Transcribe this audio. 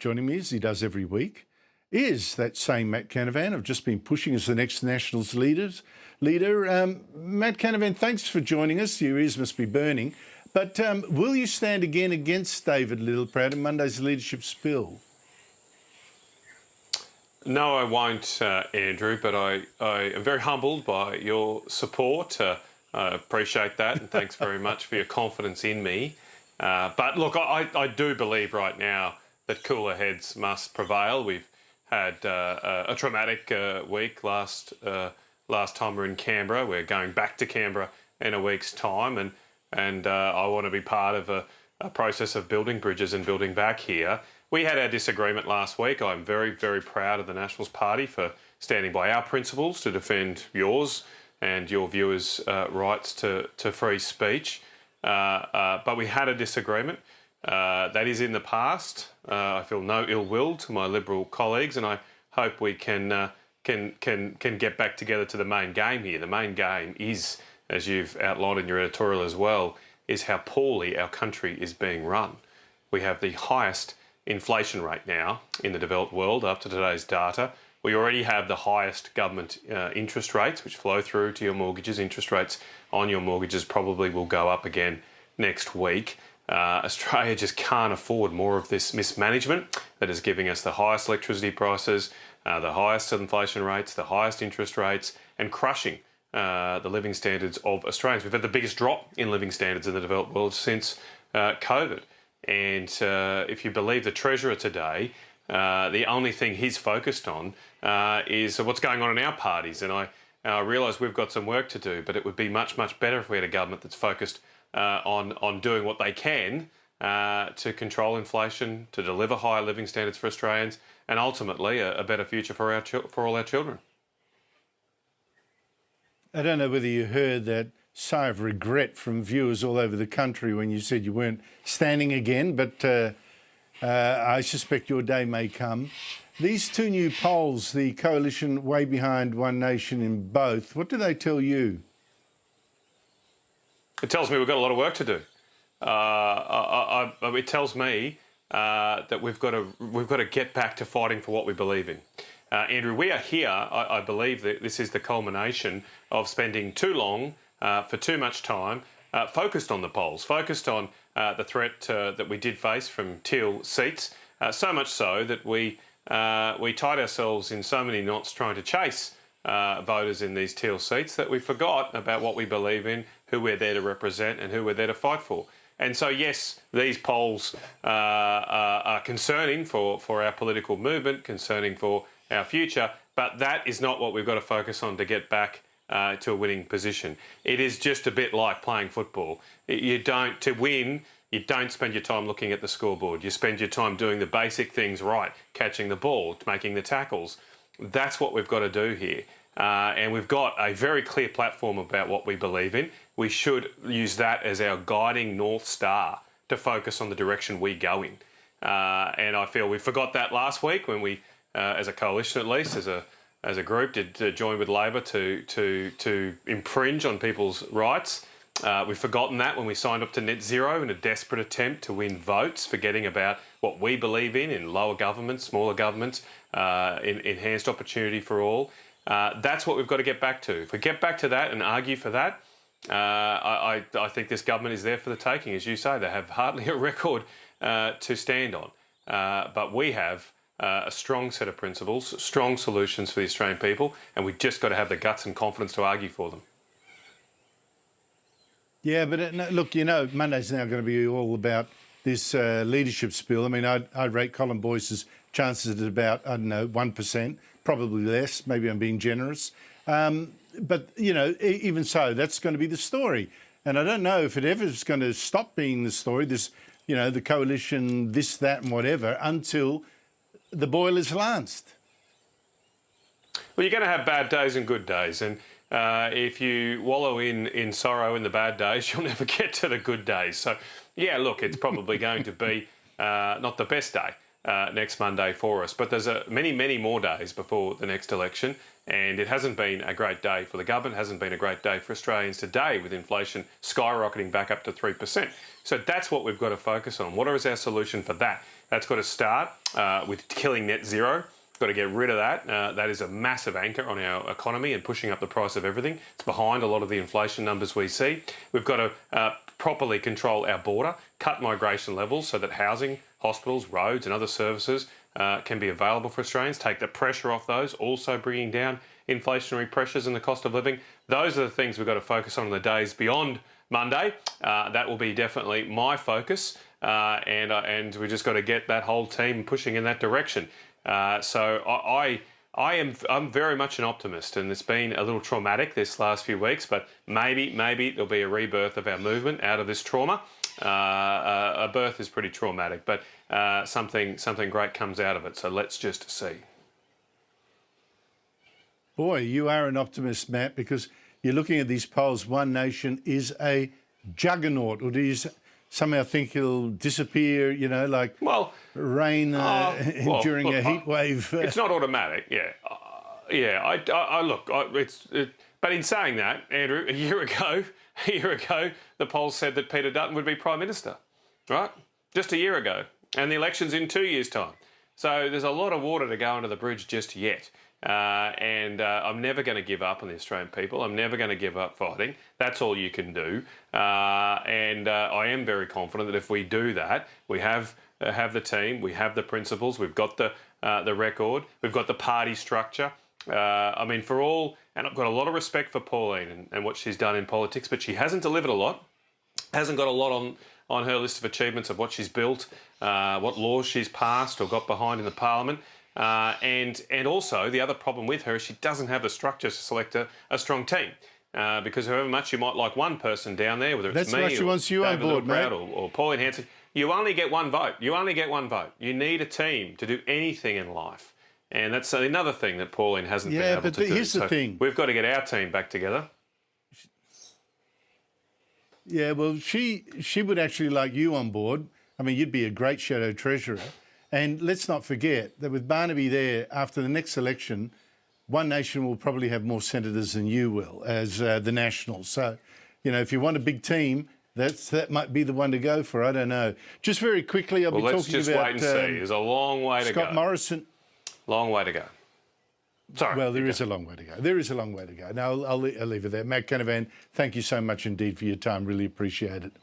Joining me, as he does every week, is that same Matt Canavan. I've just been pushing as the next Nationals leader. Matt Canavan, thanks for joining us. Your ears must be burning. But will you stand again against David Littleproud in Monday's leadership spill? No, I won't, Andrew, but I am very humbled by your support. I appreciate that, and thanks very much for your confidence in me. But look, I do believe right now that cooler heads must prevail. We've had a traumatic week last time we were in Canberra. We're going back to Canberra in a week's time, and I want to be part of a process of building bridges and building back here. We had our disagreement last week. I'm very, very proud of the Nationals Party for standing by our principles to defend yours and your viewers' rights to free speech. But we had a disagreement. That is in the past. I feel no ill will to my Liberal colleagues, and I hope we can get back together to the main game here. The main game is, as you've outlined in your editorial as well, is how poorly our country is being run. We have the highest inflation rate now in the developed world after today's data. We already have the highest government interest rates, which flow through to your mortgages. Interest rates on your mortgages probably will go up again next week. Australia just can't afford more of this mismanagement that is giving us the highest electricity prices, the highest inflation rates, the highest interest rates, and crushing the living standards of Australians. We've had the biggest drop in living standards in the developed world since COVID. And if you believe the Treasurer today, the only thing he's focused on is what's going on in our parties. And I realise we've got some work to do, but it would be much, much better if we had a government that's focused on doing what they can to control inflation, to deliver higher living standards for Australians, and ultimately a better future for all our children. I don't know whether you heard that sigh of regret from viewers all over the country when you said you weren't standing again, but I suspect your day may come. These two new polls, the coalition way behind One Nation in both, what do they tell you? It tells me we've got a lot of work to do. It tells me that we've got to get back to fighting for what we believe in. Andrew, we are here. I believe that this is the culmination of spending too long for too much time focused on the polls, focused on the threat that we did face from teal seats, so much so that we tied ourselves in so many knots trying to chase voters in these teal seats that we forgot about what we believe in, who we're there to represent and who we're there to fight for. And so, yes, these polls are concerning for our political movement, concerning for our future, but that is not what we've got to focus on to get back to a winning position. It is just a bit like playing football. To win, you don't spend your time looking at the scoreboard. You spend your time doing the basic things right, catching the ball, making the tackles. That's what we've got to do here. And we've got a very clear platform about what we believe in. We should use that as our guiding North Star to focus on the direction we go in. And I feel we forgot that last week when we, as a coalition at least, as a group, did join with Labor to infringe on people's rights. We've forgotten that when we signed up to net zero in a desperate attempt to win votes, forgetting about what we believe in lower government, smaller government, in enhanced opportunity for all. That's what we've got to get back to. If we get back to that and argue for that, I think this government is there for the taking. As you say, they have hardly a record to stand on. But we have a strong set of principles, strong solutions for the Australian people, and we've just got to have the guts and confidence to argue for them. Yeah, but look, Monday's now going to be all about this leadership spill. I mean, I'd rate Colin Boyce's chances at about, 1%, probably less. Maybe I'm being generous. But, even so, that's going to be the story. And I don't know if it ever is going to stop being the story, this, the coalition, this, that and whatever, until the boil is lanced. Well, you're going to have bad days and good days. And if you wallow in sorrow in the bad days, you'll never get to the good days. So, yeah, look, it's probably going to be not the best day next Monday for us. But there's many, many more days before the next election. And it hasn't been a great day for the government, hasn't been a great day for Australians today, with inflation skyrocketing back up to 3%. So that's what we've got to focus on. What is our solution for that? That's got to start with killing net zero. Got to get rid of that. That is a massive anchor on our economy and pushing up the price of everything. It's behind a lot of the inflation numbers we see. We've got to properly control our border, cut migration levels so that housing, hospitals, roads and other services can be available for Australians, take the pressure off those, also bringing down inflationary pressures and the cost of living. Those are the things we've got to focus on in the days beyond Monday. That will be definitely my focus, and we just got to get that whole team pushing in that direction. So I'm very much an optimist, and it's been a little traumatic this last few weeks, but maybe there'll be a rebirth of our movement out of this trauma. A birth is pretty traumatic, but something great comes out of it. So let's just see. Boy, you are an optimist, Matt, because you're looking at these polls. One Nation is a juggernaut, or do you somehow think it'll disappear, you know, like rain during a heat wave? It's not automatic, yeah. But in saying that, Andrew, a year ago, the polls said that Peter Dutton would be Prime Minister, right? Just a year ago. And the election's in 2 years' time. So there's a lot of water to go under the bridge just yet. I'm never going to give up on the Australian people. I'm never going to give up fighting. That's all you can do. I am very confident that if we do that, we have the team, we have the principles, we've got the record, we've got the party structure. And I've got a lot of respect for Pauline and what she's done in politics, but she hasn't delivered a lot, hasn't got a lot on her list of achievements of what she's built, what laws she's passed or got behind in the parliament. And also the other problem with her is she doesn't have the structure to select a strong team. Because however much you might like one person down there, whether it's me or David Littleproud or Pauline Hanson, you only get one vote. You only get one vote. You need a team to do anything in life. And that's another thing that Pauline hasn't been able to do. Yeah, but here's the thing. We've got to get our team back together. Yeah, well, she would actually like you on board. I mean, you'd be a great shadow treasurer. And let's not forget that with Barnaby there, after the next election, One Nation will probably have more senators than you will as the Nationals. So, you know, if you want a big team, that might be the one to go for. I don't know. Just very quickly, I'll be talking about... let's just wait and see. There's a long way to go. Scott Morrison... Long way to go. Sorry. Well, there is a long way to go. There is a long way to go. Now, I'll leave it there. Matt Canavan, thank you so much indeed for your time. Really appreciate it.